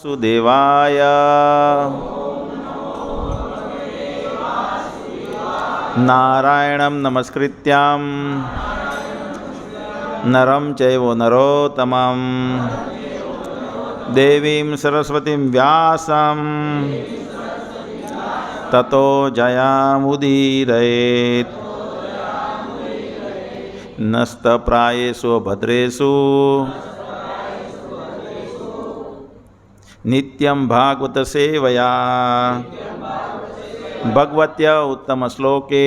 સુદેવાય. નારાયણં નમસ્કૃત્યં નરં ચૈવ નરોત્તમં દેવીં સરસ્વતીં વ્યાસં તતો જયામુદીરયેત. નસ્તપ્રાયેષુ ભદ્રેષુ નિત્યં ભાગવત સેવયા ભગવત્ય ઉત્તમ શ્લોકે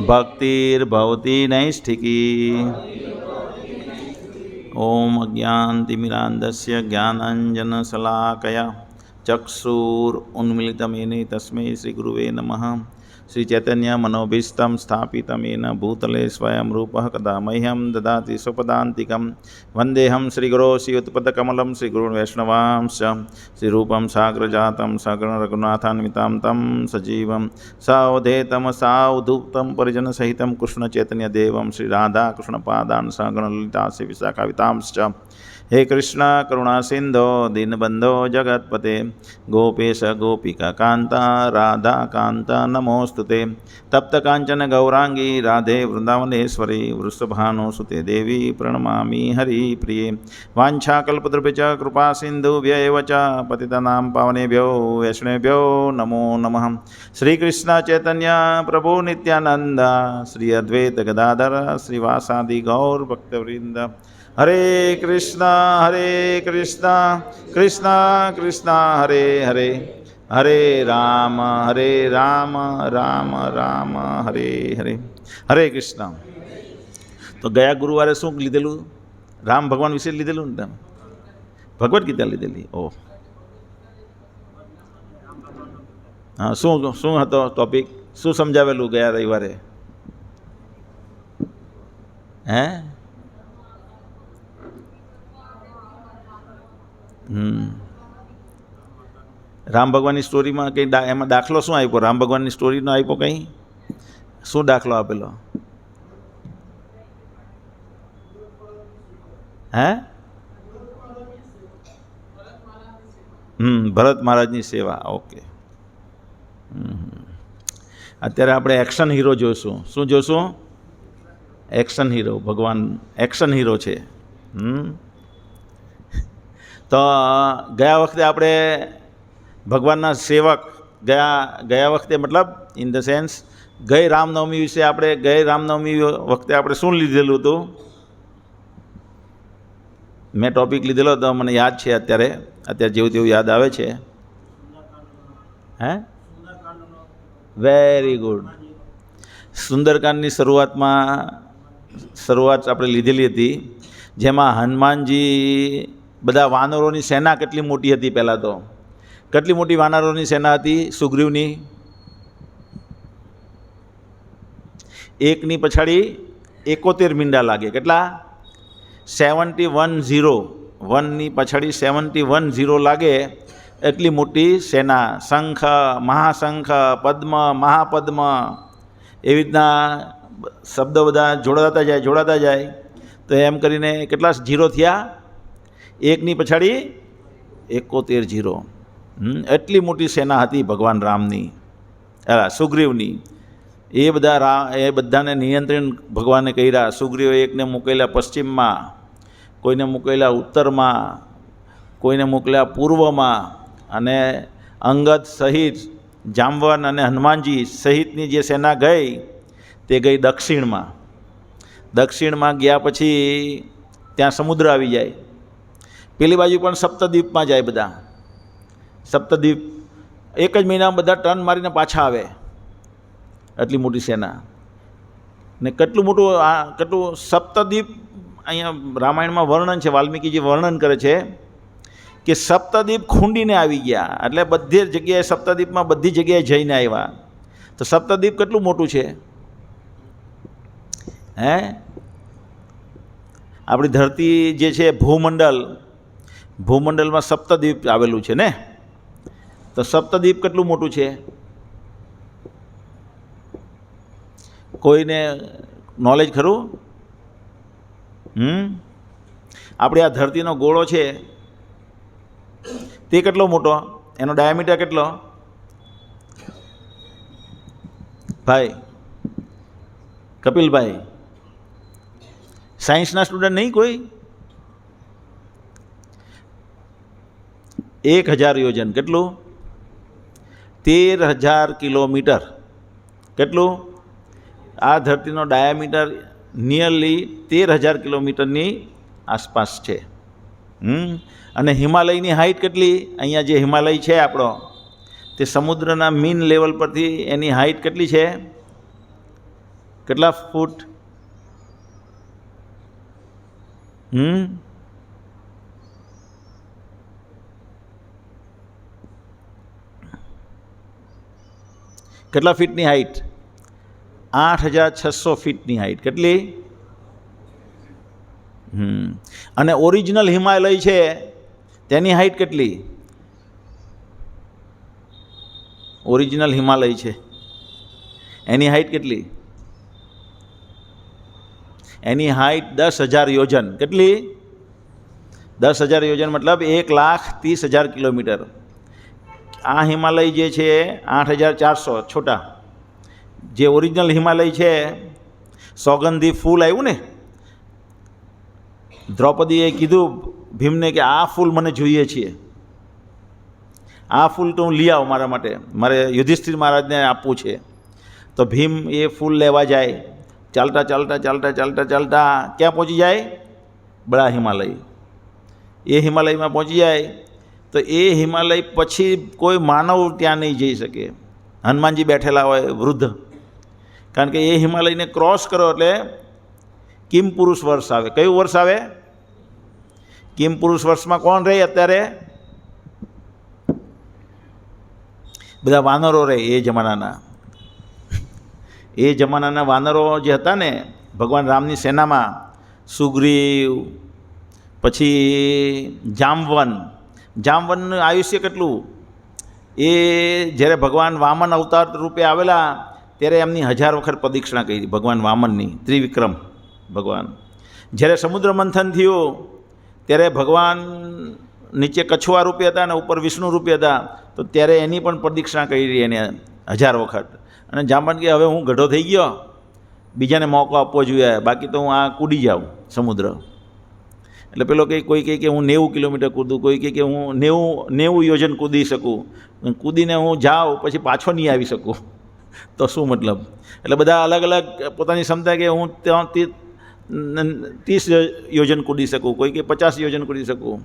ભક્તિર્ભવતી નૈષ્ઠિકી. ઓમ અજ્ઞાનતિમિરાન્ધસ્ય જ્ઞાનાંજનશલાકયા ચક્ષુરુન્મિલિતમેન તસ્मै શ્રી ગુરુવે નમઃ. શ્રી ચૈતન્ય મનોભીષ્ટં સ્થાપિતમેન ભૂતલે સ્વયં રૂપઃ કદા મહ્યં દદાતિ સ્વપદાન્તિકં. વંદેહં શ્રીગુરો શ્રીયુત્પદકમलं શ્રીગુરૂन् વૈષ્ણવાંશ્ચ. શ્રીરૂપં સાગ્રજાतं સગણ રઘુનાથાન્વિતાં तं સજીવં સાવધેतं સાવધૂतं પરિજનસહિतं કૃષ્ણચૈતન્યદેવં શ્રી રાધાકૃષ્ણપાદાन् સગણ લલિતા શ્રી વિશાખાવિતાંશ્ચ. હે કૃષ્ણ કરુણા સિંધો દીનબંધો જગતપતે ગોપેશ ગોપિકા કાંતા રાધા કાંતા નમોસ્તુતે. તપ્ત કાંચન ગૌરાંગી રાધે વૃંદાવનેશ્વરી વૃષભાનુસુતે દેવી પ્રણમામિ હરિપ્રિયે. વાંછાકલ્પતૃભ્યશ્ચ કૃપા સિંધુભ્યૈવ ચ પતિતાનાં પાવનેભ્યો વૈષ્ણવેભ્યો નમો નમઃ. શ્રી કૃષ્ણ ચૈતન્ય પ્રભુ નિત્યાનંદ શ્રી અદ્વૈત ગદાધર શ્રીવાસાદિ ગૌર ભક્તવૃંદ. હરે કૃષ્ણ કૃષ્ણ કૃષ્ણ હરે હરે હરે રામ રામ રામ હરે હરે. હરે કૃષ્ણ. તો ગયા ગુરુવારે શું લીધેલું? રામ ભગવાન વિશે લીધેલું ને? ભગવદ્ ગીતા લીધેલી. ઓહ, હા. શું હતો ટોપિક? શું સમજાવેલું ગયા રવિવારે? હે? રામ ભગવાનની સ્ટોરીમાં કંઈ એમાં દાખલો શું આપ્યો? રામ ભગવાનની સ્ટોરીનો આપ્યો કંઈ? શું દાખલો આપેલો? હે? ભરત મહારાજની સેવા. ઓકે. અત્યારે આપણે એક્શન હીરો જોઈશું. શું જોઈશું? Action hero. ભગવાન એક્શન હીરો છે. તો ગયા વખતે આપણે ભગવાનના સેવક ગયા વખતે મતલબ ઇન ધ સેન્સ ગઈ રામનવમી વિશે આપણે ગઈ રામનવમી વખતે આપણે શું લીધેલું હતું? મેં ટોપિક લીધેલો હતો, મને યાદ છે અત્યારે જેવું તેવું યાદ આવે છે. હે? Very good. સુંદરકાંડની શરૂઆત આપણે લીધેલી હતી, જેમાં હનુમાનજી બધા વાનરોની સેના કેટલી મોટી હતી? પહેલાં તો કેટલી મોટી વાનરોની સેના હતી સુગ્રીવની? એકની પછાડી 71 મીંડા લાગે. કેટલા? 710. 1ની પછાડી 710 લાગે એટલી મોટી સેના. શંખ, મહાશંખ, પદ્મ, મહાપદ્મ, એવી રીતના શબ્દો બધા જોડાતા જાય તો એમ કરીને કેટલા ઝીરો થયા? એકની પછાડી 71 ઝીરો. એટલી મોટી સેના હતી ભગવાન રામની, સુગ્રીવની. એ બધાને નિયંત્રણ ભગવાને કર્યા. સુગ્રીવે એકને મોકલ્યા પશ્ચિમમાં, કોઈને મોકલ્યા ઉત્તરમાં, કોઈને મોકલ્યા પૂર્વમાં, અને અંગદ સહિત જામવન અને હનુમાનજી સહિતની જે સેના ગઈ તે ગઈ દક્ષિણમાં. દક્ષિણમાં ગયા પછી ત્યાં સમુદ્ર આવી જાય. પેલી બાજુ પણ સપ્તદ્વીપમાં જાય. બધા સપ્તદ્વીપ એક જ મહિનામાં બધા ટર્ન મારીને પાછા આવે. એટલી મોટી સેના. ને કેટલું સપ્તદ્વીપ અહીંયા રામાયણમાં વર્ણન છે. વાલ્મીકીજી વર્ણન કરે છે કે સપ્તદ્વીપ ખૂંડીને આવી ગયા. એટલે બધી જગ્યાએ સપ્તદ્વીપમાં બધી જગ્યાએ જઈને આવ્યા. તો સપ્તદ્વીપ કેટલું મોટું છે? હે? આપણી ધરતી જે છે ભૂમંડલમાં સપ્તદ્વીપ આવેલું છે ને. તો સપ્તદ્વીપ કેટલું મોટું છે? કોઈને નોલેજ ખરું? આપણી આ ધરતીનો ગોળો છે તે કેટલો મોટો, એનો ડાયામીટર કેટલો ભાઈ કપિલભાઈ? સાયન્સના સ્ટુડન્ટ નહીં કોઈ? 1000 યોજન કેટલું? 13,000 કિલોમીટર. કેટલું? આ ધરતીનો ડાયામીટર નિયરલી 13,000 કિલોમીટરની આસપાસ છે. અને હિમાલયની હાઇટ કેટલી? અહીંયા જે હિમાલય છે આપણો, તે સમુદ્રના મીન લેવલ પરથી એની હાઇટ કેટલી છે? કેટલા ફૂટ? કેટલા ફીટની હાઇટ? 8,600 ફીટની હાઇટ. કેટલી? અને ઓરિજિનલ હિમાલય છે તેની હાઇટ કેટલી? ઓરિજિનલ હિમાલય છે એની હાઇટ કેટલી? એની હાઇટ 10,000 યોજન. કેટલી? 10,000 યોજન મતલબ 1,30,000 કિલોમીટર. આ હિમાલય જે છે 8,400 છોટા, જે ઓરિજિનલ હિમાલય છે, સોગંધી ફૂલ આવ્યું ને, દ્રૌપદીએ કીધું ભીમને કે આ ફૂલ મને જોઈએ છીએ, આ ફૂલ તો હું લઈ આવું મારા માટે, મારે યુધિષ્ઠિર મહારાજને આપવું છે. તો ભીમ એ ફૂલ લેવા જાય, ચાલતા ચાલતા ચાલતા ચાલતા ચાલતા ક્યાં પહોંચી જાય? બડા હિમાલય. એ હિમાલયમાં પહોંચી જાય તો એ હિમાલય પછી કોઈ માનવ ત્યાં નહીં જઈ શકે. હનુમાનજી બેઠેલા હોય વૃદ્ધ, કારણ કે એ હિમાલયને ક્રોસ કરો એટલે કિમ પુરુષ વર્ષ આવે. કયું વર્ષ આવે? કિમ પુરુષ વર્ષમાં કોણ રહે અત્યારે? બધા વાનરો રહે. એ જમાનાના વાનરો જે હતા ને ભગવાન રામની સેનામાં, સુગ્રીવ, પછી જામવનનું આયુષ્ય કેટલું? એ જ્યારે ભગવાન વામન અવતાર રૂપે આવેલા ત્યારે એમની 1000 વખત પ્રદક્ષિણા કરી ભગવાન વામનની, ત્રિવિક્રમ ભગવાન. જ્યારે સમુદ્ર મંથન થયું ત્યારે ભગવાન નીચે કછુઆ રૂપે હતા અને ઉપર વિષ્ણુ રૂપે હતા, તો ત્યારે એની પણ પ્રદક્ષિણા કરી એને 1000 વખત. અને જામવન કે હવે હું ગઢો થઈ ગયો, બીજાને મોકો આપવો જોઈએ, બાકી તો હું આ કૂદી જાઉં સમુદ્ર. એટલે પેલો કોઈ કહે કે હું 90 કિલોમીટર કૂદું, કોઈ કહે કે હું 90 યોજન કૂદી શકું, કૂદીને હું જાઉં પછી પાછો નહીં આવી શકું, તો શું મતલબ? એટલે બધા અલગ અલગ પોતાની ક્ષમતા કે હું 30 યોજન કૂદી શકું, કોઈ કે 50 યોજન કૂદી શકું.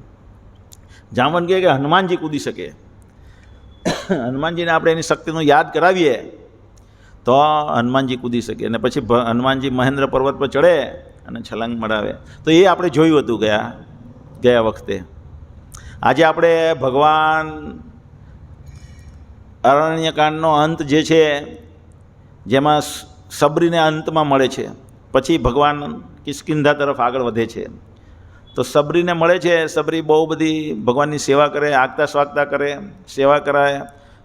જામવન કહે કે હનુમાનજી કૂદી શકે. હનુમાનજીને આપણે એની શક્તિનું યાદ કરાવીએ તો હનુમાનજી કૂદી શકે. અને પછી હનુમાનજી મહેન્દ્ર પર્વત પર ચડે અને છલાંગ મરાવે. તો એ આપણે જોયું હતું ગયા વખતે. આજે આપણે ભગવાન અરણ્યકાંડનો અંત જે છે, જેમાં સબરીને અંતમાં મળે છે, પછી ભગવાન કિષ્કિંધા તરફ આગળ વધે છે. તો સબરીને મળે છે. સબરી બહુ બધી ભગવાનની સેવા કરે, આગતા સ્વાગતા કરે, સેવા કરાવે,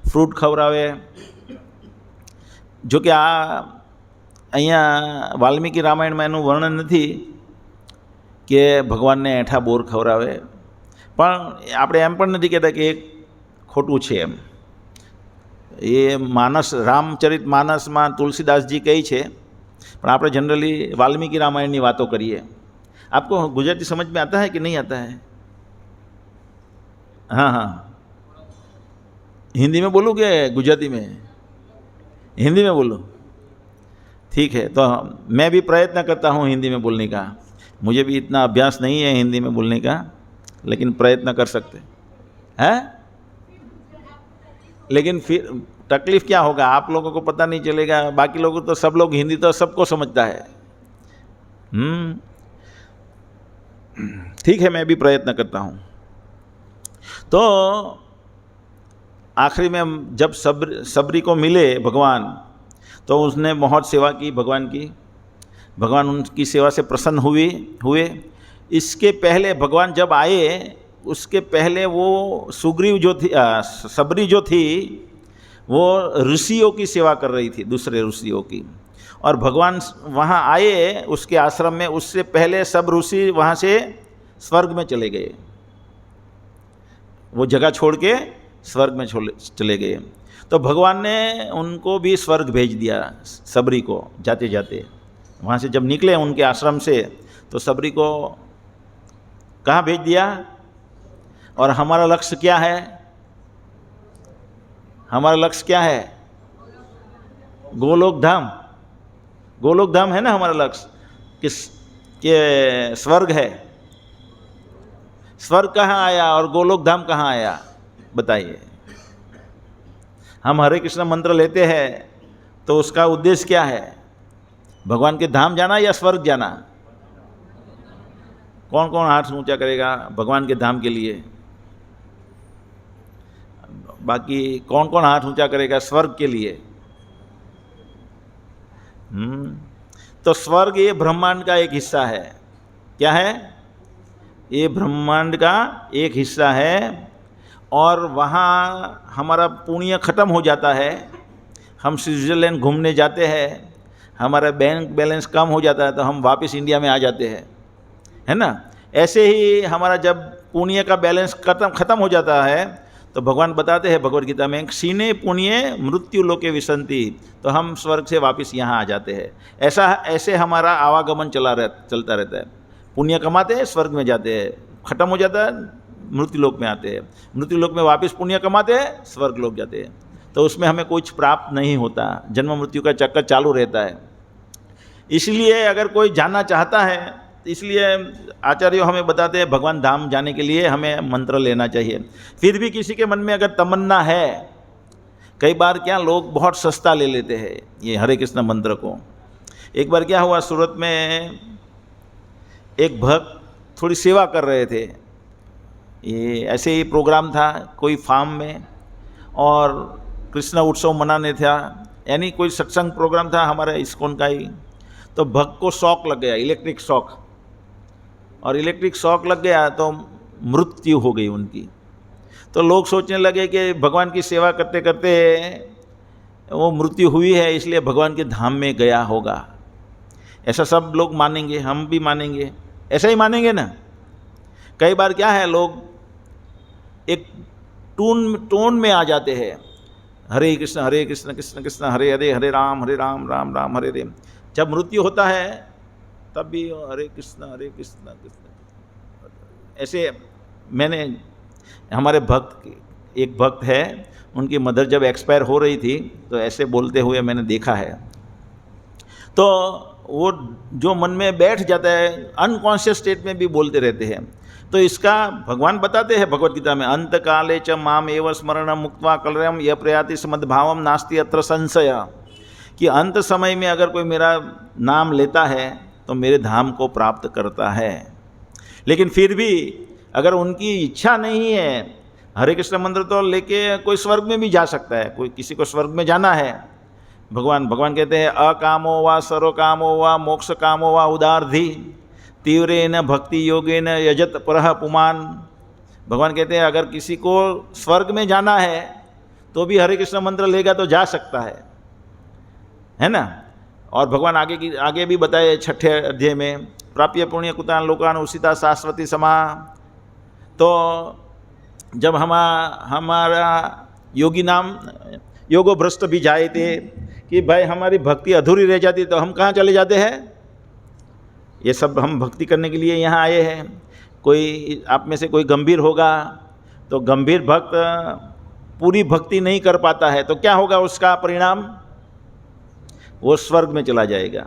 ફ્રૂટ ખવડાવે. જોકે આ અહીંયા વાલ્મીકી રામાયણમાં એનું વર્ણન નથી કે ભગવાનને એઠા બોર ખવડાવે, પણ આપણે એમ પણ નથી કહેતા કે એ ખોટું છે એમ. એ રામચરિત માનસમાં તુલસીદાસજી કહે છે, પણ આપણે जनरली वाल्मीकि रामायण की बातों करिए. आपको गुजराती समझ में आता है कि नहीं आता है? हाँ हाँ, हिंदी में बोलूँ कि गुजराती में? हिंदी में बोलूँ? ठीक है, तो मैं भी प्रयत्न करता हूँ हिंदी में बोलने का. मुझे भी इतना अभ्यास नहीं है हिंदी में बोलने का, लेकिन प्रयत्न कर सकते हैं. लेकिन फिर तकलीफ़ क्या होगा, आप लोगों को पता नहीं चलेगा, बाकी लोगों तो सब लोग हिंदी तो सबको समझता है. ठीक है, मैं भी प्रयत्न करता हूँ. तो आखिरी में जब सबरी को मिले भगवान, तो उसने बहुत सेवा की भगवान की. भगवान उनकी सेवा से प्रसन्न हुए. इसके पहले भगवान जब आए, उसके पहले वो सुग्रीव जो थी, सबरी जो थी, वो ऋषियों की सेवा कर रही थी, दूसरे ऋषियों की. और भगवान वहाँ आए उसके आश्रम में, उससे पहले सब ऋषि वहाँ से स्वर्ग में चले गए. वो जगह छोड़ के स्वर्ग में चले गए। तो भगवान ने उनको भी स्वर्ग भेज दिया, सबरी को जाते जाते। वहाँ से जब निकले उनके आश्रम से तो सबरी को कहाँ भेज दिया। और हमारा लक्ष्य क्या है? हमारा लक्ष्य क्या है? गोलोक धाम। गोलोक धाम है ना हमारा लक्ष्य, किस के स्वर्ग है। स्वर्ग कहाँ आया और गोलोक धाम कहाँ आया, बताइए। हम हरे कृष्ण मंत्र लेते हैं तो उसका उद्देश्य क्या है? भगवान के धाम जाना या स्वर्ग जाना? कौन कौन हाथ ऊंचा करेगा भगवान के धाम के लिए? बाकी कौन कौन हाथ ऊंचा करेगा स्वर्ग के लिए? तो स्वर्ग ये ब्रह्मांड का एक हिस्सा है। क्या है? ये ब्रह्मांड का एक हिस्सा है। और वहाँ हमारा पुण्य ख़त्म हो जाता है। हम स्विट्ज़रलैंड घूमने जाते हैं, हमारा बैंक बैलेंस कम हो जाता है तो हम वापस इंडिया में आ जाते हैं, है ना। ऐसे ही हमारा जब पुण्य का बैलेंस ख़त्म हो जाता है तो भगवान बताते हैं भगवद गीता में, क्षीणे पुण्य मृत्यु लोके विसंति, तो हम स्वर्ग से वापस यहाँ आ जाते हैं। ऐसे हमारा आवागमन चलता रहता है। पुण्य कमाते हैं, स्वर्ग में जाते हैं, ख़त्म हो जाता है, मृत्यु लोक में आते हैं, मृत्यु लोक में वापस पुण्य कमाते हैं, स्वर्ग लोक जाते हैं। तो उसमें हमें कुछ प्राप्त नहीं होता, जन्म मृत्यु का चक्कर चालू रहता है। इसलिए अगर कोई जानना चाहता है, इसलिए आचार्य हमें बताते हैं भगवान धाम जाने के लिए हमें मंत्र लेना चाहिए। फिर भी किसी के मन में अगर तमन्ना है, कई बार क्या लोग बहुत सस्ता ले लेते हैं ये हरे कृष्ण मंत्र को। एक बार क्या हुआ, सूरत में एक भक्त थोड़ी सेवा कर रहे थे। ये ऐसे ही प्रोग्राम था कोई फार्म में और कृष्ण उत्सव मनाने था, यानी कोई सत्संग प्रोग्राम था हमारे इस्कॉन का ही। तो भक्त को शॉक लग गया, इलेक्ट्रिक शॉक, और इलेक्ट्रिक शॉक लग गया तो मृत्यु हो गई उनकी। तो लोग सोचने लगे कि भगवान की सेवा करते करते वो मृत्यु हुई है, इसलिए भगवान के धाम में गया होगा। ऐसा सब लोग मानेंगे, हम भी मानेंगे, ऐसा ही मानेंगे ना। कई बार क्या है, लोग एक टोन में आ जाते हैं, हरे कृष्ण कृष्ण कृष्ण हरे हरे, हरे राम राम राम हरे हरे। जब मृत्यु होता है तब भी हरे कृष्ण कृष्ण। ऐसे मैंने हमारे एक भक्त है, उनकी मदर जब एक्सपायर हो रही थी तो ऐसे बोलते हुए मैंने देखा है। तो वो जो मन में बैठ जाता है, अनकॉन्शियस स्टेट में भी बोलते रहते हैं। तो इसका भगवान बताते हैं भगवद गीता में, अंत काले च माम एव स्मरण मुक्त्वा कलरम य प्रयाति समद्भावम नास्ति अत्र संशय, कि अंत समय में अगर कोई मेरा नाम लेता है तो मेरे धाम को प्राप्त करता है। लेकिन फिर भी अगर उनकी इच्छा नहीं है, हरे कृष्ण मंत्र तो लेके कोई स्वर्ग में भी जा सकता है। कोई किसी को स्वर्ग में जाना है, भगवान कहते हैं अकामो वा सर्वकामो वा मोक्ष कामो वा उदारधि तीव्रेन भक्ति योगेन यजत परह पुमान। भगवान कहते हैं अगर किसी को स्वर्ग में जाना है तो भी हरे कृष्ण मंत्र लेगा तो जा सकता है ना। और भगवान आगे भी बताए 6ठे अध्याय में, प्राप्य पुण्य कुतान लोकान उसिता शाश्वती समा। तो जब हमारा योगी नाम योगो भ्रष्ट भी जाए थे कि भाई हमारी भक्ति अधूरी रह जाती तो हम कहाँ चले जाते हैं। ये सब हम भक्ति करने के लिए यहाँ आए हैं। कोई आप में से कोई गंभीर होगा तो गंभीर भक्त पूरी भक्ति नहीं कर पाता है तो क्या होगा उसका परिणाम, वो स्वर्ग में चला जाएगा।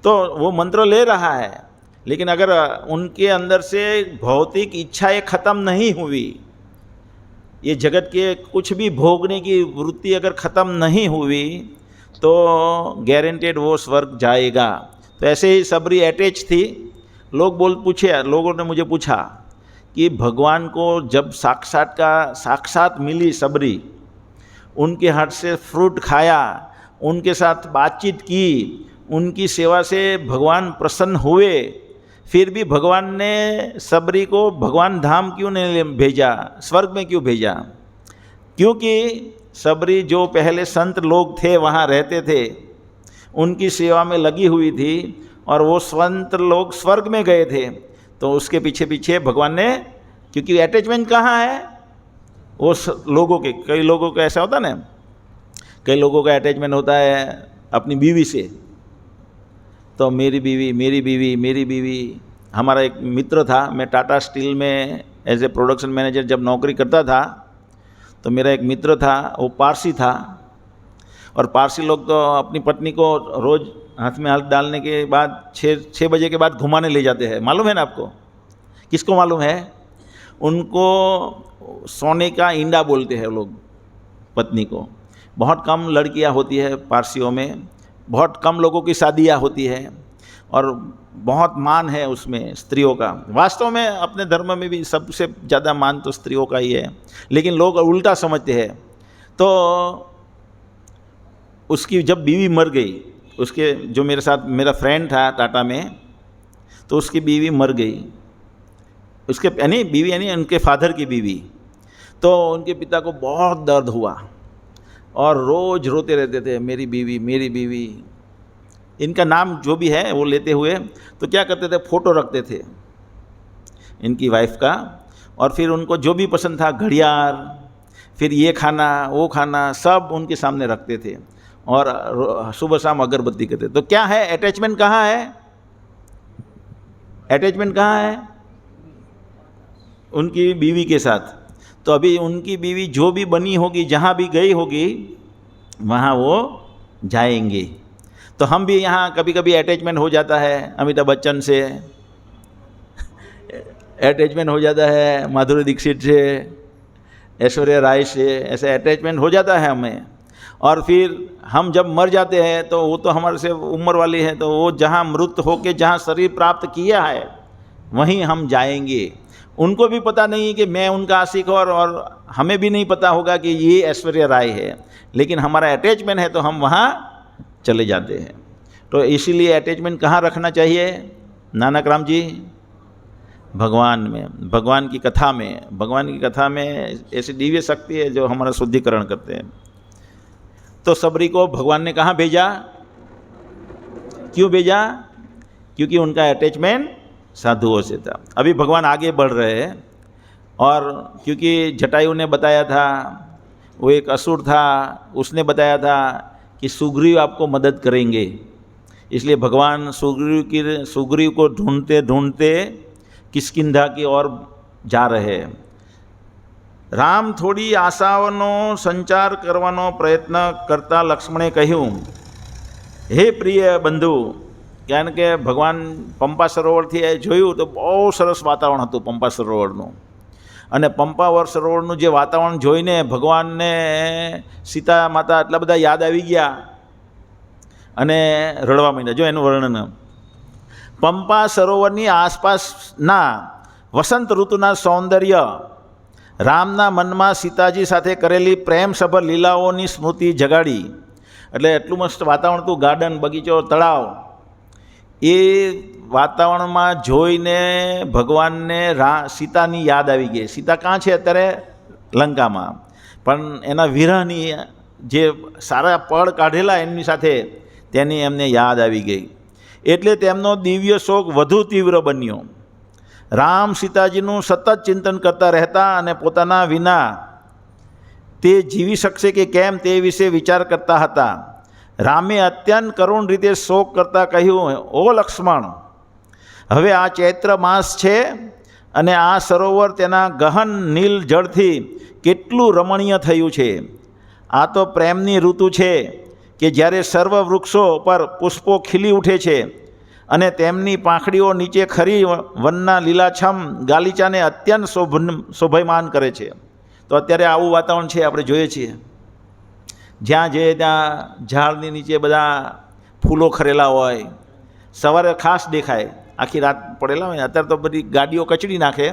तो वो मंत्र ले रहा है, लेकिन अगर उनके अंदर से भौतिक इच्छाएं खत्म नहीं हुई, ये जगत के कुछ भी भोगने की वृत्ति अगर ख़त्म नहीं हुई तो गारंटेड वो स्वर्ग जाएगा। तो ऐसे ही सबरी अटैच थी। लोगों ने मुझे पूछा कि भगवान को जब साक्षात मिली सबरी, उनके हाथ से फ्रूट खाया, उनके साथ बातचीत की, उनकी सेवा से भगवान प्रसन्न हुए, फिर भी भगवान ने सबरी को भगवान धाम क्यों नहीं भेजा, स्वर्ग में क्यों भेजा? क्योंकि सबरी जो पहले संत लोग थे वहाँ रहते थे, उनकी सेवा में लगी हुई थी और वो संत लोग स्वर्ग में गए थे, तो उसके पीछे पीछे भगवान ने क्योंकि अटैचमेंट कहाँ है, वो लोगों के, कई लोगों का ऐसा होता है ना, कई लोगों का अटैचमेंट होता है अपनी बीवी से, तो मेरी बीवी मेरी बीवी मेरी बीवी। हमारा एक मित्र था, मैं टाटा स्टील में एज ए प्रोडक्शन मैनेजर जब नौकरी करता था, तो मेरा एक मित्र था, वो पारसी था, और पारसी लोग तो अपनी पत्नी को रोज़ हाथ में हाथ डालने के बाद 6 बजे के बाद घुमाने ले जाते हैं। मालूम है ना आपको? किसको मालूम है? उनको सोने का इंडा बोलते हैं लोग पत्नी को। बहुत कम लड़कियां होती है पारसियों में, बहुत कम लोगों की शादियां होती है, और बहुत मान है उसमें स्त्रियों का। वास्तव में अपने धर्म में भी सबसे ज़्यादा मान तो स्त्रियों का ही है, लेकिन लोग उल्टा समझते हैं। तो उसकी जब बीवी मर गई, उसके जो मेरे साथ मेरा फ्रेंड था टाटा में, तो उसकी बीवी मर गई, उसके यानी बीवी यानी उनके फादर की बीवी। तो उनके पिता को बहुत दर्द हुआ और रोज़ रोते रहते थे, मेरी बीवी मेरी बीवी। इनका नाम जो भी है वो लेते हुए तो क्या करते थे, फ़ोटो रखते थे इनकी वाइफ का, और फिर उनको जो भी पसंद था, घड़ियाल, फिर ये खाना वो खाना, सब उनके सामने रखते थे, और सुबह शाम अगरबत्ती करते। तो क्या है, अटैचमेंट कहाँ है? अटैचमेंट कहाँ है? उनकी बीवी के साथ। तो अभी उनकी बीवी जो भी बनी होगी, जहाँ भी गई होगी, वहाँ वो जाएंगे। तो हम भी यहाँ कभी कभी अटैचमेंट हो जाता है अमिताभ बच्चन से, अटैचमेंट हो जाता है माधुरी दीक्षित से, ऐश्वर्या राय से, ऐसे अटैचमेंट हो जाता है हमें। और फिर हम जब मर जाते हैं तो वो तो हमारे से उम्र वाली है, तो वो जहाँ मृत होके जहाँ शरीर प्राप्त किया है वहीं हम जाएंगे। उनको भी पता नहीं कि मैं उनका आशिक हूँ, और हमें भी नहीं पता होगा कि ये ऐश्वर्या राय है, लेकिन हमारा अटैचमेंट है तो हम वहाँ चले जाते हैं। तो इसीलिए अटैचमेंट कहाँ रखना चाहिए नानक राम जी? भगवान में, भगवान की कथा में। भगवान की कथा में ऐसी दिव्य शक्ति है जो हमारा शुद्धिकरण करते हैं। तो सबरी को भगवान ने कहाँ भेजा? क्यों भेजा? क्योंकि उनका अटैचमेंट साधुओं से था। अभी भगवान आगे बढ़ रहे हैं, और क्योंकि जटायु ने बताया था, वो एक असुर था, उसने बताया था कि सुग्रीव आपको मदद करेंगे, इसलिए भगवान सुग्रीव को ढूंढते ढूंढते किष्किंधा की ओर जा रहे हैं। राम थोड़ी आशाओનો સંચાર કરવાનો પ્રયત્ન કરતા લક્ષ્મણે કહ્યું, હે પ્રિય બંધુ, કારણ કે ભગવાન પંપા સરોવરથી જોયું તો બહુ સરસ વાતાવરણ હતું પંપા સરોવરનું, અને પંપા સરોવરનું જે વાતાવરણ જોઈને ભગવાનને સીતા માતા એટલા બધા યાદ આવી ગયા અને રડવા માંડ્યા. જો એનું વર્ણન, પંપા સરોવરની આસપાસના વસંત ઋતુના સૌંદર્ય રામના મનમાં સીતાજી સાથે કરેલી પ્રેમસભર લીલાઓની સ્મૃતિ જગાડી. એટલે એટલું મસ્ત વાતાવરણ હતું, ગાર્ડન, બગીચો, તળાવ. એ વાતાવરણમાં જોઈને ભગવાનને સીતાની યાદ આવી ગઈ. સીતા કાં છે અત્યારે? લંકામાં. પણ એના વિરહની જે સારા પળ કાઢેલા એમની સાથે, તેની એમને યાદ આવી ગઈ. એટલે તેમનો દિવ્ય શોક વધુ તીવ્ર બન્યો. રામ સીતાજીનું સતત ચિંતન કરતા રહેતા અને પોતાના વિના તે જીવી શકશે કે કેમ તે વિશે વિચાર કરતા હતા. રામે અત્યંત કરુણ રીતે શોક કરતાં કહ્યું, ઓ લક્ષ્મણ, હવે આ ચૈત્ર માસ છે અને આ સરોવર તેના ગહન નીલ જળથી કેટલું રમણીય થયું છે. આ તો પ્રેમની ઋતુ છે કે જ્યારે સર્વ વૃક્ષો પર પુષ્પો ખીલી ઉઠે છે અને તેમની પાંખડીઓ નીચે ખરી વનના લીલાછમ ગાલીચાને અત્યંત શોભાયમાન કરે છે. તો અત્યારે આવું વાતાવરણ છે, આપણે જોઈએ છીએ. જ્યાં જઈએ ત્યાં ઝાડની નીચે બધા ફૂલો ખરેલા હોય, સવારે ખાસ દેખાય, આખી રાત પડેલા હોય. અત્યારે તો બધી ગાડીઓ કચડી નાખે,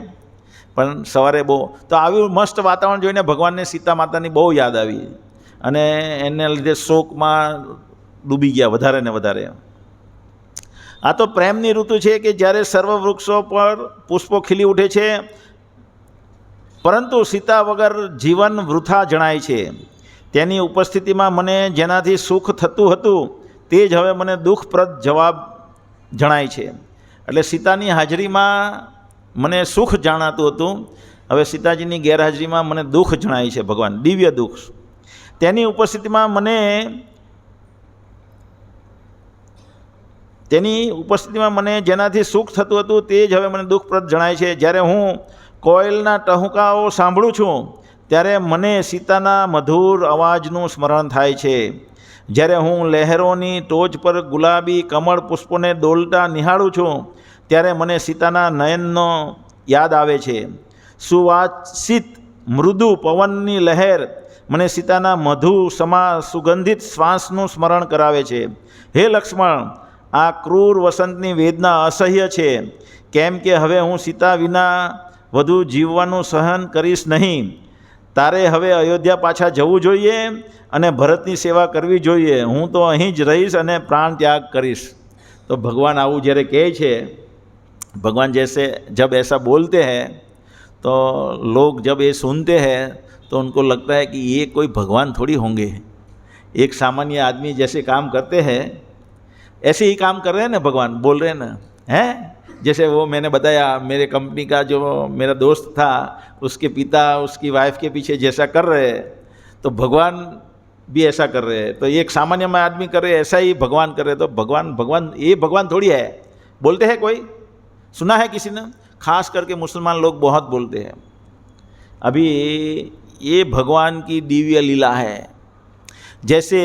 પણ સવારે બહુ. તો આવ્યું મસ્ત વાતાવરણ જોઈને ભગવાનને સીતા માતાની બહુ યાદ આવી, અને એને લીધે શોકમાં ડૂબી ગયા વધારે ને વધારે. આ તો પ્રેમની ઋતુ છે કે જ્યારે સર્વ વૃક્ષો પર પુષ્પો ખીલી ઉઠે છે, પરંતુ સીતા વગર જીવન વૃથા જણાય છે. તેની ઉપસ્થિતિમાં મને જેનાથી સુખ થતું હતું તે જ હવે મને દુઃખપ્રદ જવાબ જણાય છે. એટલે સીતાની હાજરીમાં મને સુખ જાણાતું હતું, હવે સીતાજીની ગેરહાજરીમાં મને દુઃખ જણાય છે, ભગવાન દિવ્ય દુઃખ. તેની ઉપસ્થિતિમાં મને જેનાથી સુખ થતું હતું તે જ હવે મને દુઃખપ્રદ જણાય છે. જ્યારે હું કોયલના ટહુકાઓ સાંભળું છું ત્યારે મને સીતાના મધુર અવાજનું સ્મરણ થાય છે. જ્યારે હું લહેરોની ટોચ પર ગુલાબી કમળ પુષ્પોને ડોલતા નિહાળું છું ત્યારે મને સીતાના નયનનો યાદ આવે છે. સુવાસિત મૃદુ પવનની લહેર મને સીતાના મધુ સમા સુગંધિત શ્વાસનું સ્મરણ કરાવે છે. હે લક્ષ્મણ, આ ક્રૂર વસંતની વેદના અસહ્ય છે, કેમ કે હવે હું સીતા વિના વધુ જીવવાનું સહન કરીશ નહીં. તારે હવે અયોધ્યા પાછા જવું જોઈએ અને ભરતની સેવા કરવી જોઈએ. હું તો અહીં જ રહીશ અને પ્રાણ ત્યાગ કરીશ. તો ભગવાન આવું જ્યારે કહે છે, भगवान जैसे जब ऐसा बोलते हैं तो लोग जब ये सुनते हैं तो उनको लगता है कि ये कोई भगवान थोड़ी होंगे, एक सामान्य आदमी जैसे काम करते हैं ऐसे ही काम कर रहे हैं ना, भगवान बोल रहे हैं ना, हैं? जैसे वो मैंने बताया मेरे कंपनी का जो मेरा दोस्त था उसके पिता उसकी वाइफ के पीछे जैसा कर रहे हैं तो भगवान भी ऐसा कर रहे हैं. तो एक सामान्य में आदमी कर रहे ऐसा ही भगवान कर रहे. तो भगवान ये भगवान थोड़ी है. बोलते हैं कोई, सुना है किसी ने? खास करके मुसलमान लोग बहुत बोलते हैं. अभी ये भगवान की दिव्य लीला है. जैसे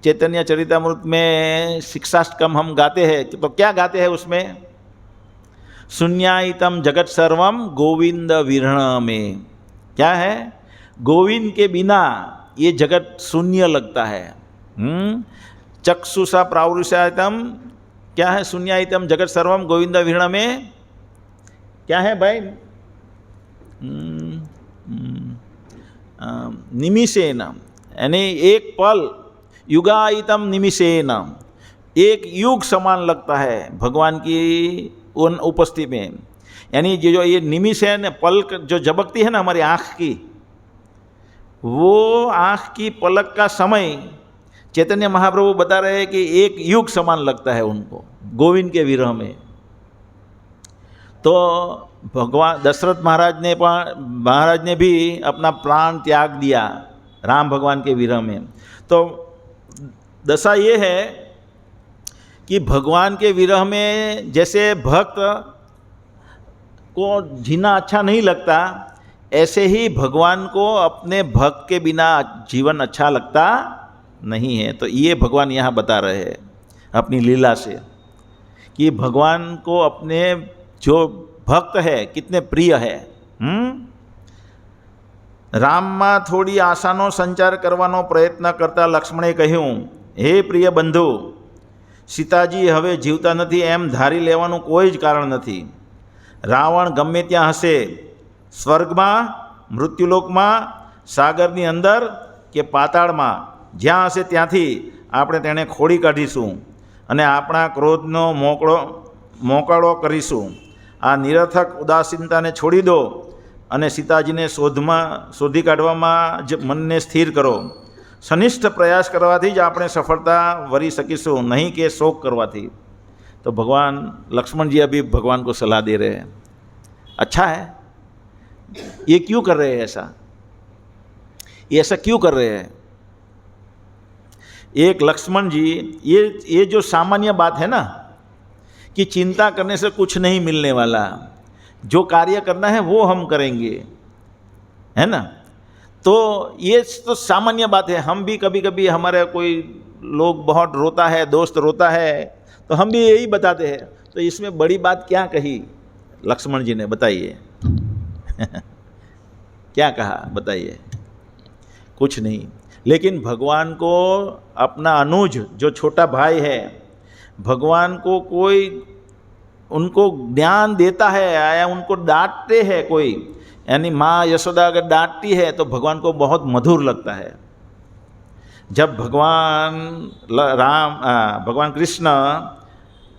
चैतन्य चरितामृत में शिक्षाष्टकम हम गाते हैं तो क्या गाते हैं उसमें? शून्यायितम जगत सर्वम गोविंद विरहण में. क्या है? गोविंद के बिना ये जगत शून्य लगता है. चक्षुषा प्रावृषायतम, क्या है? शून्यायितम जगत सर्वम गोविंद विहरण में क्या है भाई? निमिषेन, यानी एक पल, युगायितम निमिषेन, एक युग समान लगता है भगवान की उन उपस्थिति में. यानी जो ये निमिष है ना, पलक जो झपकती है ना हमारी आँख की, वो आँख की पलक का समय चैतन्य महाप्रभु बता रहे हैं कि एक युग समान लगता है उनको गोविंद के विरह में. तो भगवान दशरथ महाराज ने भी अपना प्राण त्याग दिया राम भगवान के विरह में. तो दशा ये है कि भगवान के विरह में जैसे भक्त को जीना अच्छा नहीं लगता, ऐसे ही भगवान को अपने भक्त के बिना जीवन अच्छा लगता नहीं है. तो ये भगवान यहाँ बता रहे हैं अपनी लीला से कि भगवान को अपने जो भक्त है कितने प्रिय है. રામમાં થોડી આશાનો સંચાર કરવાનો પ્રયત્ન કરતા લક્ષ્મણે કહ્યું, હે પ્રિય બંધુ, સીતાજી હવે જીવતા નથી એમ ધારી લેવાનું કોઈ જ કારણ નથી. રાવણ ગમે ત્યાં હશે, સ્વર્ગમાં, મૃત્યુલોકમાં, સાગરની અંદર કે પાતાળમાં, જ્યાં હશે ત્યાંથી આપણે તેણે ખોડી કાઢીશું અને આપણા ક્રોધનો મોકળો કરીશું. આ નિરર્થક ઉદાસીનતાને છોડી દો અને સીતાજીને શોધી કાઢવામાં જ મનને સ્થિર કરો. સનિષ્ઠ પ્રયાસ કરવાથી જ આપણે સફળતા વરી શકીશું, નહીં કે શોક કરવાથી. तो भगवान लक्ष्मण जी अभी भगवान को सलाह दे रहे हैं. अच्छा है, ये क्यों कर रहे हैं ऐसा? ये ऐसा क्यों कर रहे हैं? एक लक्ष्मण जी, ये जो सामान्य बात है ना कि चिंता करने से कुछ नहीं मिलने वाला, जो कार्य करना है वो हम करेंगे, है ना. तो ये तो सामान्य बात है. हम भी कभी कभी हमारे कोई लोग बहुत रोता है, दोस्त रोता है, तो हम भी यही बताते हैं. तो इसमें बड़ी बात क्या कही लक्ष्मण जी ने, बताइए. क्या कहा बताइए? कुछ नहीं. लेकिन भगवान को अपना अनुज जो छोटा भाई है, भगवान को कोई उनको ज्ञान देता है या उनको डांटते हैं कोई, यानी माँ यशोदा अगर डांटती है तो भगवान को बहुत मधुर लगता है. जब भगवान कृष्ण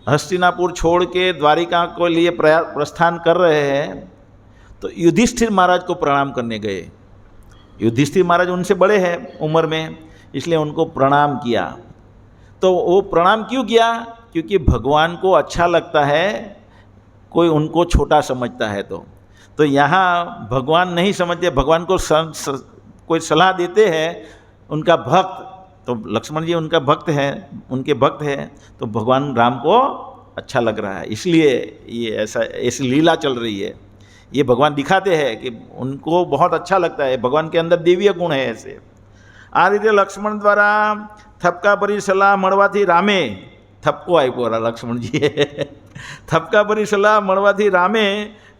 हस्तिनापुर छोड़ के द्वारिका को लिए प्रस्थान कर रहे हैं तो युधिष्ठिर महाराज को प्रणाम करने गए. युधिष्ठिर महाराज उनसे बड़े हैं उम्र में, इसलिए उनको प्रणाम किया. तो वो प्रणाम क्यों किया? क्योंकि भगवान को अच्छा लगता है कोई उनको छोटा समझता है। तो यहाँ भगवान नहीं समझते, भगवान को कोई सलाह देते हैं उनका भक्त, तो लक्ष्मण जी उनका भक्त है, उनके भक्त हैं, तो भगवान राम को अच्छा लग रहा है, इसलिए ये ऐसी लीला चल रही है। ये भगवान दिखाते हैं कि उनको बहुत अच्छा लगता है, भगवान के अंदर देवीय गुण है ऐसे। आ रीते लक्ष्मण द्वारा थपका भरी सलाह મળવાથી રામે થપકો આપ્યો લક્ષ્મણજીએ થપકા ભરી સલાહ મળવાથી રામે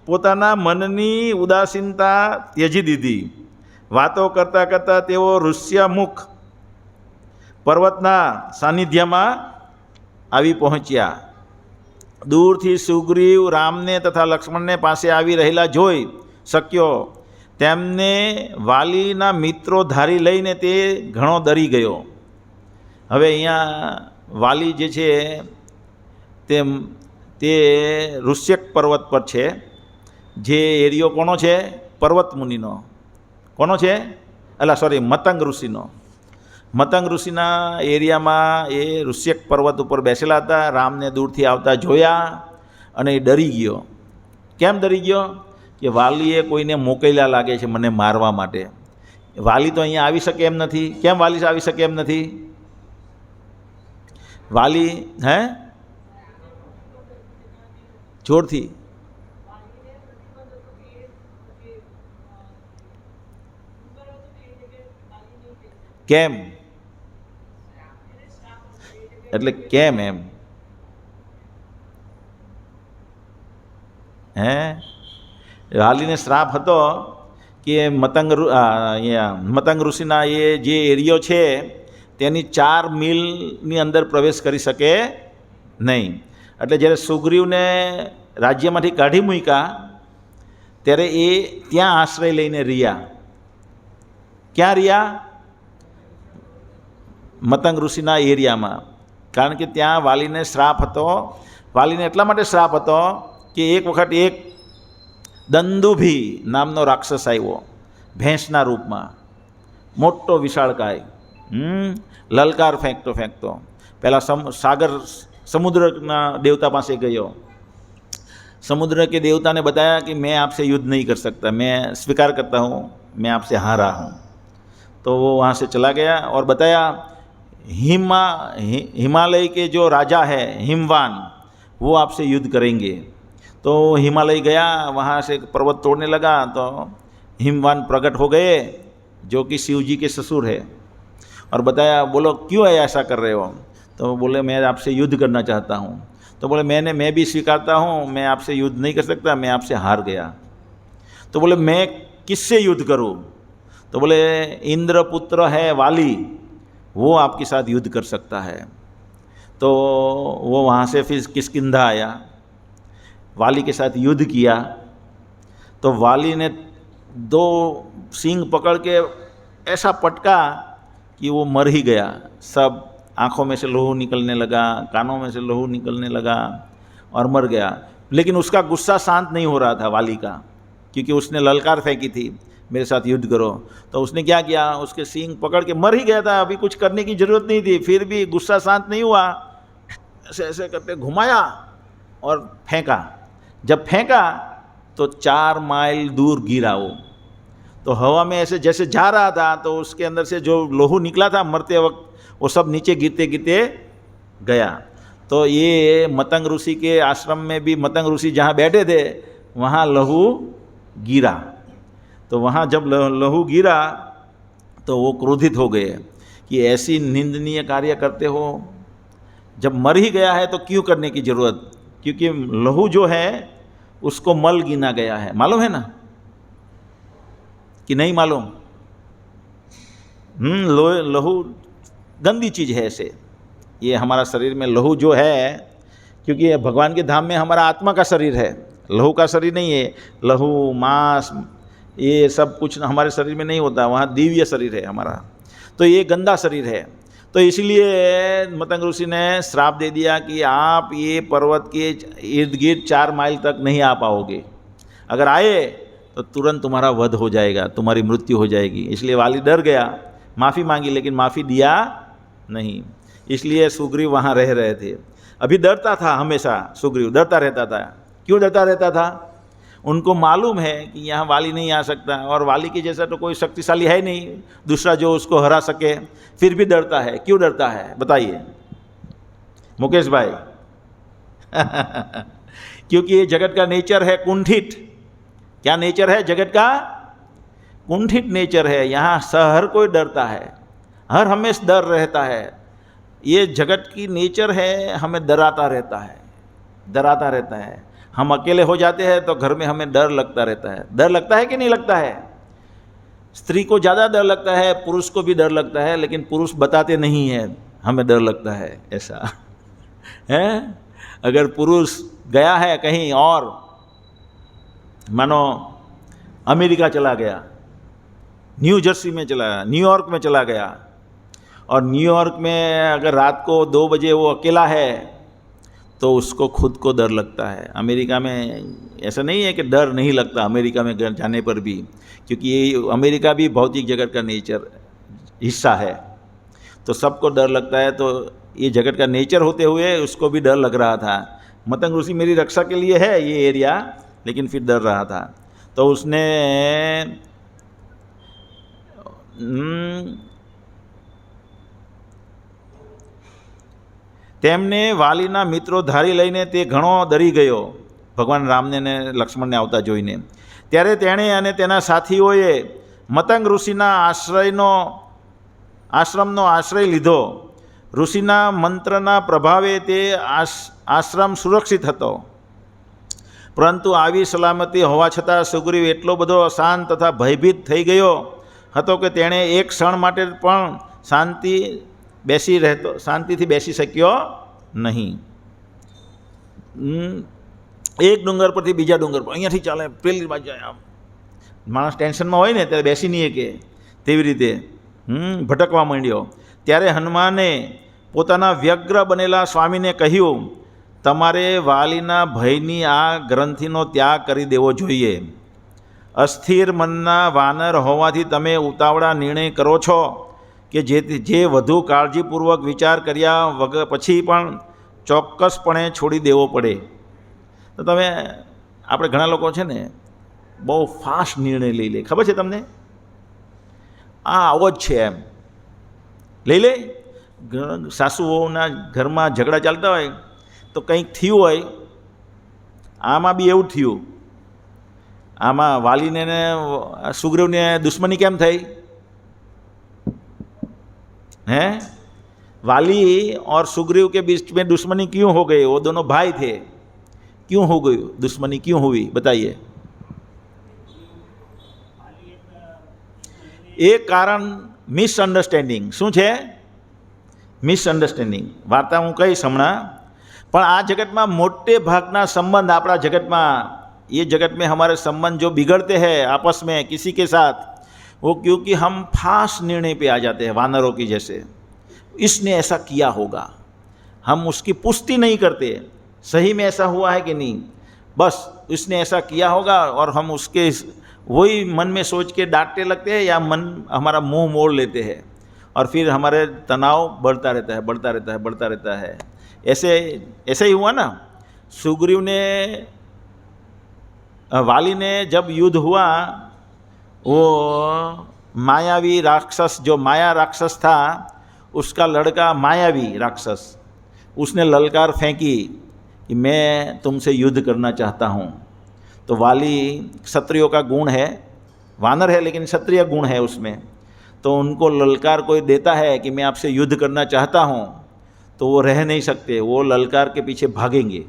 પોતાના મનની ઉદાસીનતા ત્યજી દીધી। વાતો કરતાં કરતાં તેઓ ઋષ્યમુખ પર્વતના સાનિધ્યમાં આવી પહોંચ્યા। दूरथी सुग्रीव रामने तथा लक्ष्मणने पासे आवी रहेला जोई शक्यो तेमने वालीना मित्रों धारी लईने ते घणो डरी गयो। हवे अहींया वाली जे छे ते ऋष्यक पर्वत पर छे, जे एरियो कोनो छे? पर्वत मुनिनो। कोनो छे? सॉरी मतंग ऋषिनो। मतंग ऋषिना एरिया में ये ऋष्यक पर्वत पर बेसेला था। राम ने दूर थी आवता जोया अने डरी गयो। केम डरी गयो? कि वालीए कोईने मोकल्या लागे छे मने मारवा माटे। वाली तो अहींया आवी शके एम नथी। केम वाली आवी शके एम नथी? वाली है जोरथी केम એટલે કેમ એમ હે વાલીને શ્રાપ હતો કે मतंग ऋषिना ये जे एरियो छे तेनी 4 मीलनी अंदर प्रवेश करी सके नहीं। એટલે જ્યારે સુગ્રીવને રાજ્યમાંથી કાઢી મૂક્યા ત્યારે એ ત્યાં આશ્રય લઈને રહ્યા। ક્યાં રહ્યા? मतंग ऋषिना एरियामां। कारण के त्या वालीने श्राप हतो। वालीने एटला माटे श्राप हतो कि एक वखत एक दंदुभी नामनो राक्षस आव्यो भैंसना रूपमां, मोटो विशाळकाय, ललकार फेंकतो फेंकतो पहला सागर समुद्रना देवता पासे गयो। समुद्र के देवता ने बताया कि मैं आपसे युद्ध नहीं कर सकता, मैं स्वीकार करता हूँ, मैं आपसे हारा हूँ। तो वो वहाँ से चला गया और बताया हिमालय के जो राजा है हिमवान वो आपसे युद्ध करेंगे। तो हिमालय गया, वहाँ से पर्वत तोड़ने लगा तो हिमवान प्रकट हो गए जो कि शिव जी के ससुर है और बताया बोलो क्यों ऐसा कर रहे हो? तो बोले मैं आपसे युद्ध करना चाहता हूँ। तो बोले मैं भी स्वीकारता हूँ, मैं आपसे युद्ध नहीं कर सकता, मैं आपसे हार गया। तो बोले मैं किससे युद्ध करूँ? तो बोले इंद्रपुत्र है वाली, वो आपके साथ युद्ध कर सकता है। तो वो वहाँ से फिर किष्किंधा आया, वाली के साथ युद्ध किया। तो वाली ने 2 सींग पकड़ के ऐसा पटका कि वो मर ही गया। सब आँखों में से लहू निकलने लगा, कानों में से लहू निकलने लगा और मर गया। लेकिन उसका गुस्सा शांत नहीं हो रहा था वाली का, क्योंकि उसने ललकार फेंकी थी मेरे साथ युद्ध करो। तो उसने क्या किया? उसके सींग पकड़ के मर ही गया था, अभी कुछ करने की ज़रूरत नहीं थी, फिर भी गुस्सा शांत नहीं हुआ, ऐसे ऐसे करके घुमाया और फेंका। जब फेंका तो 4 माइल दूर गिरा वो। तो हवा में ऐसे जैसे जा रहा था तो उसके अंदर से जो लोहू निकला था मरते वक्त वो सब नीचे गिरते गिरते गया। तो ये मतंग ऋषि के आश्रम में भी मतंग ऋषि जहाँ बैठे थे वहाँ लहू गिरा। तो वहाँ जब लहू गिरा तो वो क्रोधित हो गए कि ऐसी निंदनीय कार्य करते हो, जब मर ही गया है तो क्यों करने की ज़रूरत? क्योंकि लहू जो है उसको मल गिना गया है, मालूम है ना कि नहीं मालूम? लहू गंदी चीज़ है ऐसे। ये हमारा शरीर में लहू जो है, क्योंकि भगवान के धाम में हमारा आत्मा का शरीर है, लहू का शरीर नहीं है। लहू मांस ये सब कुछ हमारे शरीर में नहीं होता, वहाँ दिव्य शरीर है हमारा। तो ये गंदा शरीर है। तो इसलिए मतंग ऋषि ने श्राप दे दिया कि आप ये पर्वत के इर्द गिर्द 4 माइल तक नहीं आ पाओगे, अगर आए तो तुरंत तुम्हारा वध हो जाएगा, तुम्हारी मृत्यु हो जाएगी। इसलिए वाली डर गया, माफ़ी मांगी लेकिन माफ़ी दिया नहीं। इसलिए सुग्रीव वहाँ रह रहे थे। अभी डरता था, हमेशा सुग्रीव डरता रहता था। क्यों डरता रहता था? उनको मालूम है कि यहाँ वाली नहीं आ सकता, और वाली के जैसा तो कोई शक्तिशाली है नहीं दूसरा जो उसको हरा सके, फिर भी डरता है। क्यों डरता है बताइए मुकेश भाई? क्योंकि ये जगत का नेचर है कुंठित। क्या नेचर है जगत का? कुंठित नेचर है। यहाँ हर कोई डरता है, हर हमेशा डर रहता है। ये जगत की नेचर है, हमें डराता रहता है, डराता रहता है। हम अकेले हो जाते हैं तो घर में हमें डर लगता रहता है। डर लगता है कि नहीं लगता है? स्त्री को ज़्यादा डर लगता है, पुरुष को भी डर लगता है, लेकिन पुरुष बताते नहीं हैं हमें डर लगता है, ऐसा है। अगर पुरुष गया है कहीं और, मानो अमेरिका चला गया, न्यू जर्सी में चला गया, न्यूयॉर्क में चला गया, और न्यूयॉर्क में अगर रात को 2 बजे वो अकेला है तो उसको खुद को डर लगता है। अमेरिका में ऐसा नहीं है कि डर नहीं लगता अमेरिका में जाने पर भी, क्योंकि ये अमेरिका भी भौतिक जगत का नेचर हिस्सा है, तो सबको डर लगता है। तो ये जगत का नेचर होते हुए उसको भी डर लग रहा था। मतंग ऋषि मेरी रक्षा के लिए है ये एरिया, लेकिन फिर डर रहा था। तो उसने તેમને વાલીના મિત્રો ધારી લઈને તે ઘણો ડરી ગયો ભગવાન રામને ને લક્ષ્મણને આવતા જોઈને। ત્યારે તેણે અને તેના સાથીઓએ મતંગ ઋષિના આશ્રમનો આશ્રય લીધો। ઋષિના મંત્રના પ્રભાવે તે આશ્રમ સુરક્ષિત હતો, પરંતુ આવી સલામતી હોવા છતાં સુગ્રીવ એટલો બધો અશાંત તથા ભયભીત થઈ ગયો હતો કે તેણે એક ક્ષણ માટે પણ શાંતિથી બેસી શક્યો નહીં। એક ડુંગર પરથી બીજા ડુંગર પર, અહીંયાથી ચાલે પેલી બાજુ જાય, આમ માણસ ટેન્શનમાં હોય ને ત્યારે બેસી નહીં કે તેવી રીતે ભટકવા માંડ્યો। ત્યારે હનુમાને પોતાના વ્યગ્ર બનેલા સ્વામીને કહ્યું, તમારે વાલીના ભયની આ ગ્રંથિનો ત્યાગ કરી દેવો જોઈએ। અસ્થિર મનના વાનર હોવાથી તમે ઉતાવળા નિર્ણય કરો છો કે જે વધુ કાળજીપૂર્વક વિચાર કર્યા વગર પછી પણ ચોક્કસપણે છોડી દેવો પડે। તો તમે આપણે ઘણા લોકો છે ને બહુ ફાસ્ટ નિર્ણય લઈ લે, ખબર છે તમને? આ આવો જ છે એમ લઈ લે। સાસુઓના ઘરમાં ઝઘડા ચાલતા હોય તો કંઈક થયું હોય, આમાં બી એવું થયું। આમાં વાલીને ને સુગ્રીવને દુશ્મની કેમ થઈ? हैं? वाली और सुग्रीव के बीच में दुश्मनी क्यों हो गई? वो दोनों भाई थे, क्यों हो गई दुश्मनी, क्यों हुई बताइए? एक कारण मिसअंडरस्टेન્ડિંગ। શું છે? મિસઅન્ડરસ્ટેન્ડિંગ। વાર્તા હું કહીશ હમણાં, પણ આ જગતમાં મોटे भागना संबंध, આપણા जगत में, ये जगत में हमारे संबंध जो बिगड़ते हैं आपस में किसी के साथ, वो क्योंकि हम फास्ट निर्णय पे आ जाते हैं वानरों की जैसे। इसने ऐसा किया होगा, हम उसकी पुष्टि नहीं करते सही में ऐसा हुआ है कि नहीं, बस इसने ऐसा किया होगा, और हम उसके वही मन में सोच के डांटने लगते हैं, या मन हमारा मुंह मोड़ लेते हैं, और फिर हमारे तनाव बढ़ता रहता है, बढ़ता रहता है, बढ़ता रहता है। ऐसे ही हुआ ना। सुग्रीव ने, वाली ने जब युद्ध हुआ, वो मायावी राक्षस, जो माया राक्षस था, उसका लड़का मायावी राक्षस, उसने ललकार फेंकी कि मैं तुमसे युद्ध करना चाहता हूँ। तो वाली क्षत्रियों का गुण है, वानर है लेकिन क्षत्रिय गुण है उसमें, तो उनको ललकार कोई देता है कि मैं आपसे युद्ध करना चाहता हूँ, तो वो रह नहीं सकते, वो ललकार के पीछे भागेंगे।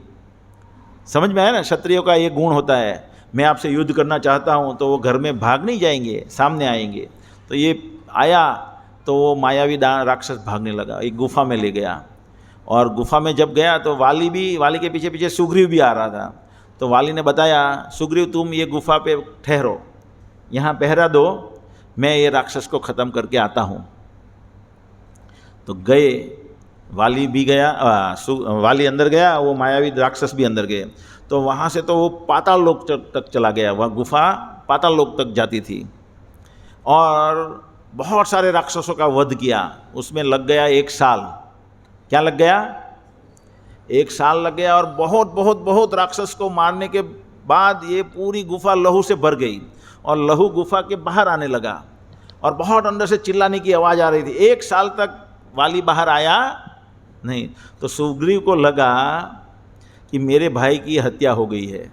समझ में आया ना? क्षत्रियों का ये गुण होता है, मैं आपसे युद्ध करना चाहता हूँ, तो वो घर में भाग नहीं जाएंगे, सामने आएंगे। तो ये आया तो वो मायावी राक्षस भागने लगा, एक गुफा में ले गया, और गुफा में जब गया तो वाली के पीछे पीछे सुग्रीव भी आ रहा था। तो वाली ने बताया, सुग्रीव तुम ये गुफा पे ठहरो, यहाँ पहरा दो, मैं ये राक्षस को ख़त्म करके आता हूँ। तो गए, वाली भी गया, वाली अंदर गया, वो मायावी राक्षस भी अंदर गए। तो वहाँ से तो वो पाताल लोक तक चला गया, वह गुफा पाताल लोक तक जाती थी, और बहुत सारे राक्षसों का वध किया। उसमें लग गया 1 साल। क्या लग गया? 1 साल लग गया और बहुत बहुत बहुत राक्षस को मारने के बाद ये पूरी गुफा लहू से भर गई और लहू गुफा के बाहर आने लगा और बहुत अंदर से चिल्लाने की आवाज़ आ रही थी। 1 साल तक वाली बाहर आया नहीं। तो सुग्रीव को लगा कि मेरे भाई की हत्या हो गई है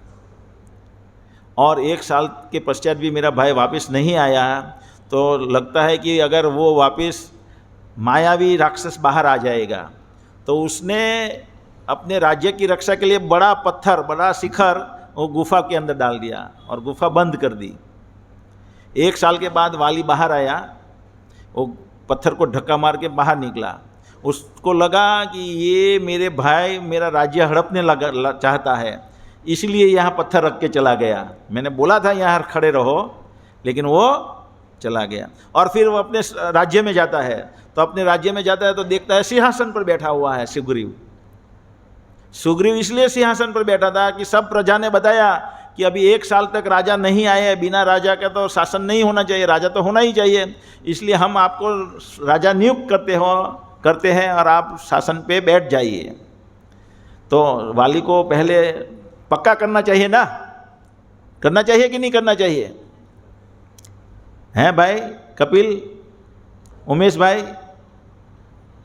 और 1 साल के पश्चात भी मेरा भाई वापस नहीं आया, तो लगता है कि अगर वो वापस मायावी राक्षस बाहर आ जाएगा। तो उसने अपने राज्य की रक्षा के लिए बड़ा पत्थर, बड़ा शिखर वो गुफा के अंदर डाल दिया और गुफा बंद कर दी। 1 साल के बाद वाली बाहर आया, वो पत्थर को धक्का मार के बाहर निकला। उसको लगा कि ये मेरे भाई मेरा राज्य हड़पने लगा चाहता है, इसलिए यहाँ पत्थर रख के चला गया। मैंने बोला था यहाँ खड़े रहो, लेकिन वो चला गया। और फिर वो अपने राज्य में जाता है, तो अपने राज्य में जाता है तो देखता है सिंहासन पर बैठा हुआ है सुग्रीव। सुग्रीव इसलिए सिंहासन पर बैठा था कि सब प्रजा ने बताया कि अभी 1 साल तक राजा नहीं आए, बिना राजा का तो शासन नहीं होना चाहिए, राजा तो होना ही चाहिए, इसलिए हम आपको राजा नियुक्त करते हैं और आप शासन पे बैठ जाइए। तो वाली को पहले पक्का करना चाहिए ना, करना चाहिए कि नहीं करना चाहिए? हैं भाई कपिल, उमेश भाई,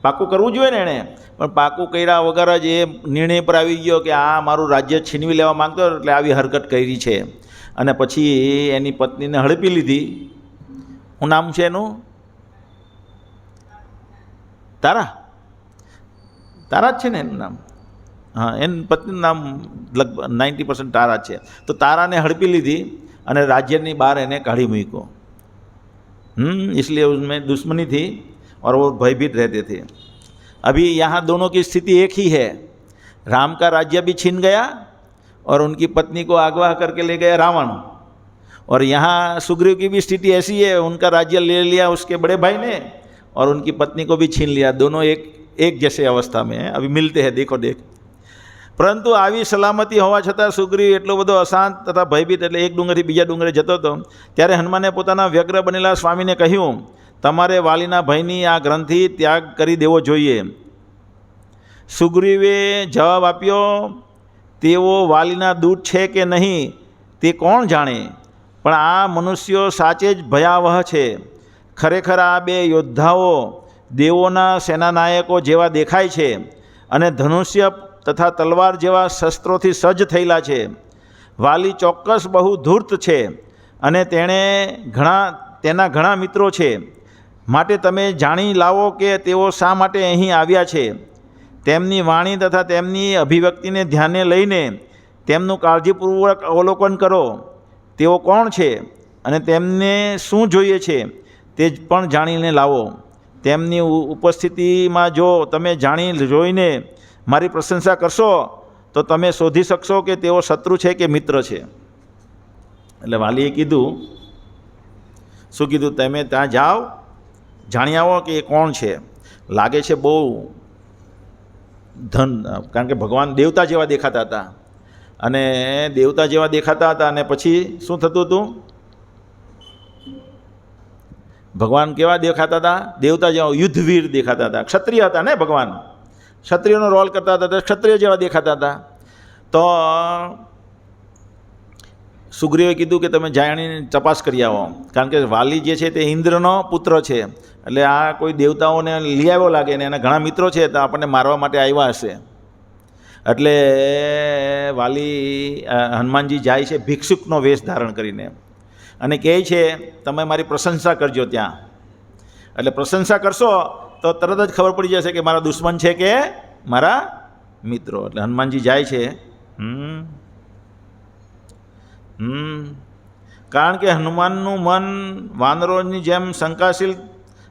પાકું કરવું જોઈએ ને એણે, પણ પાકું કર્યા વગર જ એ નિર્ણય પર આવી ગયો કે આ મારું રાજ્ય છીનવી લેવા માંગતો એટલે આવી હરકત કરી છે। અને પછી એની પત્નીને હડપી લીધી। શું નામ છે એનું? તારા, તારા જ છે ને એનું નામ? હા, એની પત્નીનું નામ લગભગ 90% તારા છે। તો તારાને હડપી લીધી અને રાજ્યની બહાર એને કાઢી મૂક્યો। इसलिए उसमें दुश्मनी थी और वो भयभीत रहते थे। अभी यहाँ दोनों की स्थिति एक ही है। राम का राज्य भी छीन गया और उनकी पत्नी को अगवा करके ले गया रावण, और यहाँ सुग्रीव की भी स्थिति ऐसी है, उनका राज्य ले लिया उसके बड़े भाई ने और उनकी पत्नी को भी छीन लिया। दोनों एक जैसे अवस्था में है, अभी मिलते हैं देखो देख। પરંતુ આવી સલામતી હોવા છતાં સુગ્રીવ એટલો બધો અશાંત તથા ભયભીત, એટલે એક ડુંગરથી બીજા ડુંગરે જતો હતો ત્યારે હનુમાને પોતાના વ્યગ્ર બનેલા સ્વામીને કહ્યું, તમારે વાલીના ભયની આ ગ્રંથિ ત્યાગ કરી દેવો જોઈએ। સુગ્રીવે જવાબ આપ્યો, તેઓ વાલીના દૂત છે કે નહીં તે કોણ જાણે, પણ આ મનુષ્યો સાચે જ ભયાવહ છે। ખરેખર આ બે યોદ્ધાઓ દેવોના સેનાનાયકો જેવા દેખાય છે અને ધનુષ્ય તથા તલવાર જેવા શસ્ત્રોથી સજ્જ થયેલા છે। વાલી ચોક્કસ બહુ ધૂર્ત છે અને તેના ઘણા મિત્રો છે, માટે તમે જાણી લાવો કે તેઓ શા માટે અહીં આવ્યા છે। તેમની વાણી તથા તેમની અભિવ્યક્તિને ધ્યાને લઈને તેમનું કાળજીપૂર્વક અવલોકન કરો। તેઓ કોણ છે અને તેમને શું જોઈએ છે તે પણ જાણીને લાવો। તેમની ઉપસ્થિતિમાં જો તમે જાણી જોઈને મારી પ્રશંસા કરશો તો તમે શોધી શકશો કે તેઓ શત્રુ છે કે મિત્ર છે। એટલે વાલીએ કીધું, શું કીધું? તમે ત્યાં જાઓ, જાણી આવો કે એ કોણ છે। લાગે છે બહુ ધન, કારણ કે ભગવાન દેવતા જેવા દેખાતા હતા, અને દેવતા જેવા દેખાતા હતા અને પછી શું થતું હતું? ભગવાન કેવા દેખાતા હતા? દેવતા જેવા યુદ્ધવીર દેખાતા હતા, ક્ષત્રિય હતા ને ભગવાન, ક્ષત્રિયનો રોલ કરતા હતા, તો ક્ષત્રિય જેવા દેખાતા હતા। તો સુગ્રીવે કીધું કે તમે જાણીને તપાસ કરી આવો, કારણ કે વાલી જે છે તે ઇન્દ્રનો પુત્ર છે, એટલે આ કોઈ દેવતાઓને લઈ આવ્યો લાગે ને એના ઘણા મિત્રો છે, તો આપણને મારવા માટે આવ્યા હશે। એટલે વાલી હનુમાનજી જાય છે ભિક્ષુકનો વેશ ધારણ કરીને અને કહે છે તમે મારી પ્રશંસા કરજો ત્યાં। એટલે પ્રશંસા કરશો તો તરત જ ખબર પડી જશે કે મારા દુશ્મન છે કે મારા મિત્રો। એટલે હનુમાનજી જાય છે। કારણ કે હનુમાનનું મન વાનરોની જેમ શંકાશીલ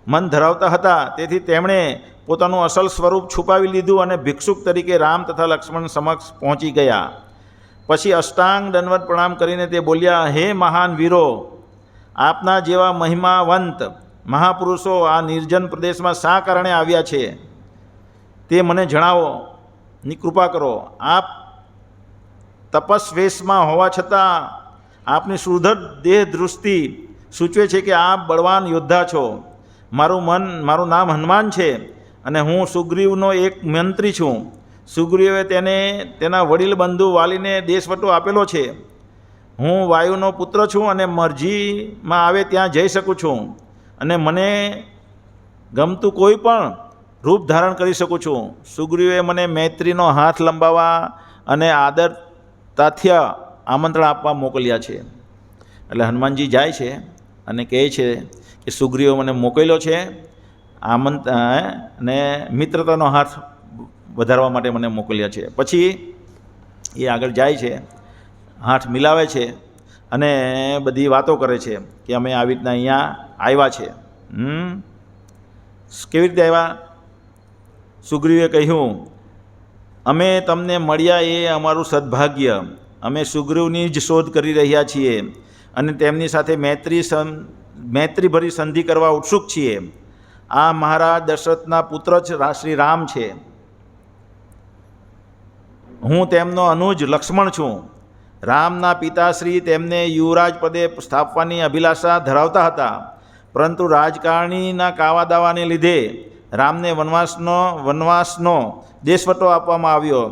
મન ધરાવતા હતા, તેથી તેમણે પોતાનું અસલ સ્વરૂપ છુપાવી લીધું અને ભિક્ષુક તરીકે રામ તથા લક્ષ્મણ સમક્ષ પહોંચી ગયા। પછી અષ્ટાંગ દંડવત પ્રણામ કરીને તે બોલ્યા, હે મહાન વીરો, આપના જેવા મહિમાવંત મહાપુરુષો આ નિર્જન પ્રદેશમાં શા કારણે આવ્યા છે તે મને જણાવો, ની કૃપા કરો। આપ તપસ્વેશમાં હોવા છતાં આપની સુદૃઢ દેહ દૃષ્ટિ સૂચવે છે કે આપ બળવાન યોદ્ધા છો। મારું નામ હનુમાન છે અને હું સુગ્રીવનો એક મંત્રી છું। સુગ્રીવે તેને તેના વડીલ બંધુ વાલીને દેશવટો આપેલો છે. હું વાયુનો પુત્ર છું અને મરજીમાં આવે ત્યાં જઈ શકું છું અને મને ગમતું કોઈ પણ રૂપ ધારણ કરી શકું છું. સુગ્રીવે મને મૈત્રીનો હાથ લંબાવવા અને આદરતાથ્ય આમંત્રણ આપવા મોકલ્યા છે. એટલે હનુમાનજી જાય છે અને કહે છે કે સુગ્રીવે મને મોકલ્યો છે અને મિત્રતાનો હાથ વધારવા માટે મને મોકલ્યા છે. પછી એ આગળ જાય છે, હાથ મિલાવે છે અને બધી વાતો કરે છે કે અમે આવી રીતના અહીંયા આવ્યા છે. કેવી રીતે આવ્યા? સુગ્રીવે કહ્યું, અમે તમને મળ્યા એ અમારું સદભાગ્ય. અમે સુગ્રીવની જ શોધ કરી રહ્યા છીએ અને તેમની સાથે મૈત્રીભરી સંધિ કરવા ઉત્સુક છીએ. આ મહારાજ દશરથના પુત્ર જ શ્રી રામ છે. હું તેમનો અનુજ લક્ષ્મણ છું. રામના પિતાશ્રી તેમને યુવરાજ પદે સ્થાપવાની અભિલાષા ધરાવતા હતા, પરંતુ રાજકારણીના કાવા દાવાને લીધે રામને વનવાસનો દેશવટો આપવામાં આવ્યો.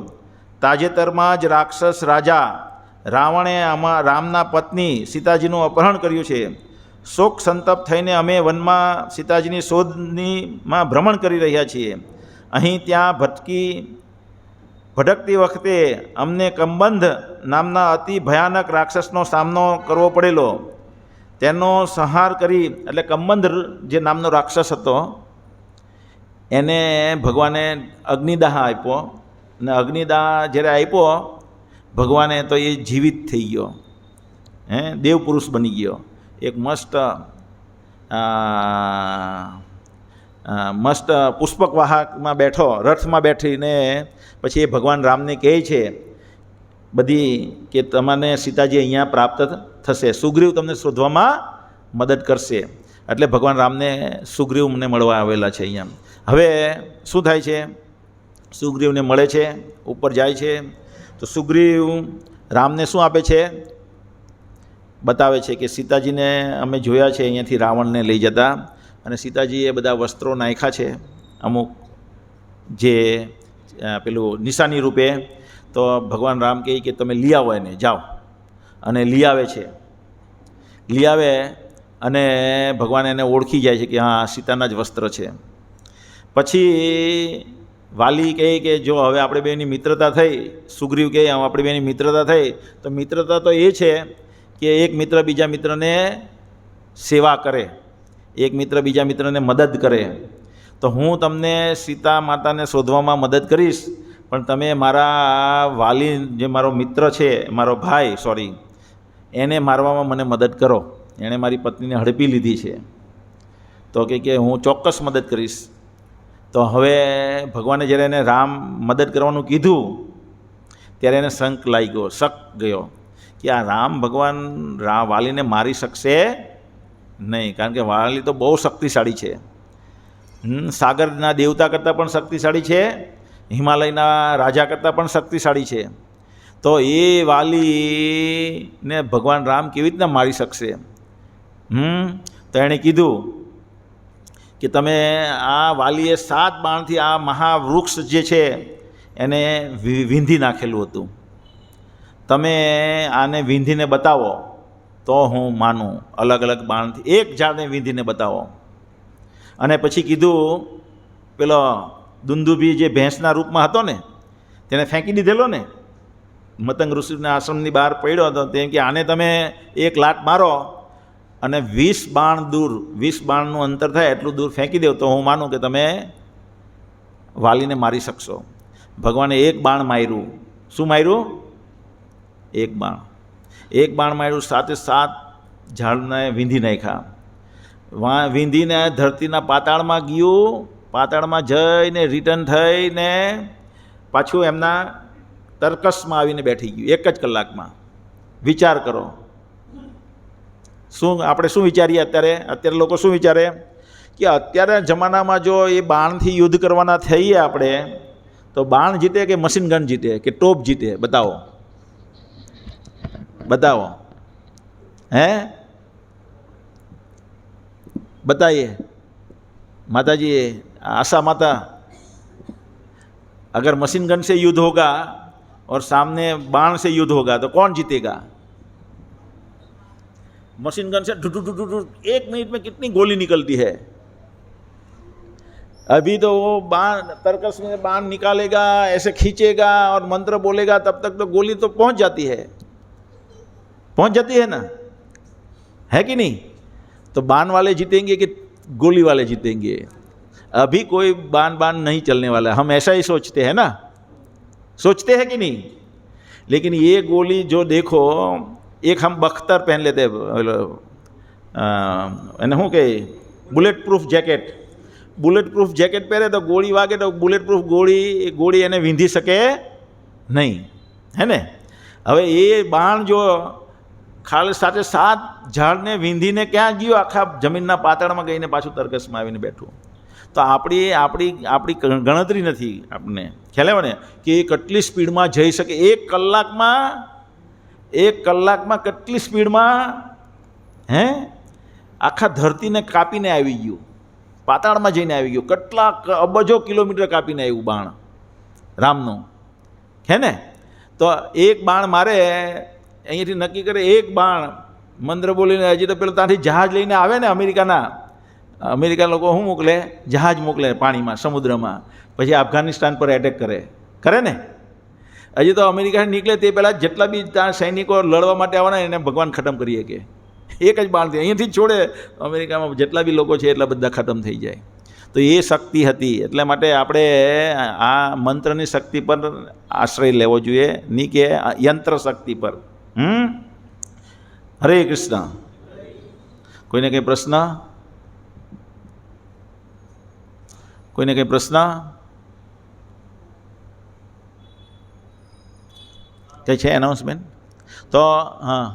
તાજેતરમાં જ રાક્ષસ રાજા રાવણે રામના પત્ની સીતાજીનું અપહરણ કર્યું છે. શોક સંતપ થઈને અમે વનમાં સીતાજીની શોધમાં ભ્રમણ કરી રહ્યા છીએ. અહીં ત્યાં ભટકતી વખતે અમને કંબંધ નામના અતિ ભયાનક રાક્ષસનો સામનો કરવો પડેલો. તેનો સંહાર કરી, એટલે કંબંધ જે નામનો રાક્ષસ હતો એને ભગવાને અગ્નિદાહ આપ્યો અને અગ્નિદાહ જ્યારે આપ્યો ભગવાને તો એ જીવિત થઈ ગયો, દેવ પુરુષ બની ગયો. એક મસ્ત પુષ્પક વાહકમાં બેઠો, રથમાં બેઠીને પછી એ ભગવાન રામને કહે છે બધી કે તમને સીતાજી અહીંયા પ્રાપ્ત થશે, સુગ્રીવ તમને શોધવામાં મદદ કરશે. એટલે ભગવાન રામને સુગ્રીવને મળવા આવેલા છે અહીંયા. હવે શું થાય છે? સુગ્રીવને મળે છે, ઉપર જાય છે તો સુગ્રીવ રામને શું આપે છે? બતાવે છે કે સીતાજીને અમે જોયા છે અહીંયાથી રાવણને લઈ જતા, અને સીતાજીએ બધા વસ્ત્રો નાખ્યા છે અમુક જે પેલું નિશાની રૂપે. તો ભગવાન રામ કહે કે તમે લઈ આવો એને, જાઓ. અને લઈ આવે છે. લઈ આવે અને ભગવાન એને ઓળખી જાય છે કે હા સીતાના જ વસ્ત્ર છે. પછી વાલી કહે કે જો હવે આપણે બેની મિત્રતા થઈ, સુગ્રીવ કહે આપણે બેની મિત્રતા થઈ, તો મિત્રતા તો એ છે કે એક મિત્ર બીજા મિત્રને સેવા કરે, એક મિત્ર બીજા મિત્રને મદદ કરે. તો હું તમને સીતા માતાને શોધવામાં મદદ કરીશ, પણ તમે મારા વાલી જે મારો મિત્ર છે, મારો ભાઈ એને મારવામાં મને મદદ કરો. એણે મારી પત્નીને હડપી લીધી છે. તો કે હું ચોક્કસ મદદ કરીશ. તો હવે ભગવાને જ્યારે એને રામ મદદ કરવાનું કીધું ત્યારે એને શંક શક ગયો કે આ રામ ભગવાન વાલીને મારી શકશે નહીં, કારણ કે વાલી તો બહુ શક્તિશાળી છે. સાગરના દેવતા કરતાં પણ શક્તિશાળી છે, હિમાલયના રાજા કરતાં પણ શક્તિશાળી છે. તો એ વાલીને ભગવાન રામ કેવી રીતના મારી શકશે? તો એણે કીધું કે તમે આ વાલીએ 7 બાણથી આ મહાવૃક્ષ જે છે એને વીંધી નાખેલું હતું, તમે આને વીંધીને બતાવો તો હું માનું. અલગ અલગ બાણથી એક ઝાડને વીંધીને બતાવો. અને પછી કીધું પેલો દુંદુભી જે ભેંસના રૂપમાં હતો ને તેને ફેંકી દીધેલો ને, મતંગ ઋષિના આશ્રમની બહાર પડ્યો હતો, તેમ કે આને તમે એક લાત મારો અને 20 બાણ દૂર, 20 બાણનું અંતર થાય એટલું દૂર ફેંકી દો તો હું માનું કે તમે વાલીને મારી શકશો. ભગવાને એક બાણ માર્યું. શું માર્યું? એક બાણ માર્યું, 7 ઝાડને વીંધી નાખ્યા. વીંધીને ધરતીના પાતાળમાં ગયું, પાતાળમાં જઈને રિટર્ન થઈને પાછું એમના તર્કસમાં આવીને બેઠી ગયું એક જ કલાકમાં. વિચાર કરો, આપણે શું વિચારીએ અત્યારે લોકો શું વિચારે કે અત્યારે જમાનામાં જો એ બાણથી યુદ્ધ કરવાના થઈએ આપણે તો બાણ જીતે કે મશીન ગન જીતે કે ટોપ જીતે? બતાવો બતાવીએ. માતાજી, આશા માતા अगर मशीन गन से युद्ध होगा और सामने बाण से युद्ध होगा तो कौन जीतेगा? मशीन गन से do do do do do 1 minute में कितनी गोली निकलती है। अभी तो वो बाण तर्कस में बाण निकालेगा, ऐसे खींचेगा और मंत्र बोलेगा, तब तक तो गोली तो पहुंच जाती है ना, है कि नहीं? तो बाण वाले जीतेंगे कि गोली वाले जीतेंगे? अभी कोई बाण नहीं चलने वाला है, हम ऐसा ही सोचते हैं ना, सोचते हैं कि नहीं? लेकिन ये गोली जो देखो, एक हम बख्तर पहन लेते શું કે બુલેટ પ્રૂફ જેકેટ પહેરે તો ગોળી વાગે તો બુલેટ પ્રૂફ ગોળી એને વીંધી શકે નહીં, હે ને? હવે એ બાણ જો ખાલી સાથે સાત ઝાડને વીંધીને ક્યાં ગયો? આખા જમીનના પાતળમાં ગઈને પાછું તર્કસમાં આવીને બેઠું. તો આપણી ગણતરી નથી. આપણને ખ્યાલ આવે ને કે એ કેટલી સ્પીડમાં જઈ શકે? એક કલાકમાં કેટલી સ્પીડમાં આખા ધરતીને કાપીને આવી ગયું, પાતાળમાં જઈને આવી ગયું, કેટલા અબજો કિલોમીટર કાપીને આવ્યું બાણ રામનું, હે ને? તો એક બાણ મારે અહીંયાથી નક્કી કરે, એક બાણ મંત્ર બોલીને, હજી તો પેલો ત્યાંથી જહાજ લઈને આવે ને, અમેરિકા લોકો શું મોકલે? જહાજ મોકલે પાણીમાં, સમુદ્રમાં, પછી અફઘાનિસ્તાન પર એટેક કરે ને. હજી તો અમેરિકા નીકળે તે પહેલાં જેટલા બી ત્યાં સૈનિકો લડવા માટે આવવાના એને ભગવાન ખતમ કરી શકે. એક જ બાણથી અહીંયાથી જ છોડે, અમેરિકામાં જેટલા બી લોકો છે એટલા બધા ખતમ થઈ જાય. તો એ શક્તિ હતી. એટલા માટે આપણે આ મંત્રની શક્તિ પર આશ્રય લેવો જોઈએ, નહીં કે યંત્ર શક્તિ પર. હરે કૃષ્ણ. કોઈને કંઈ પ્રશ્ન? કોઈને કંઈ પ્રશ્ન? કંઈ છે એનાઉન્સમેન્ટ? તો હા,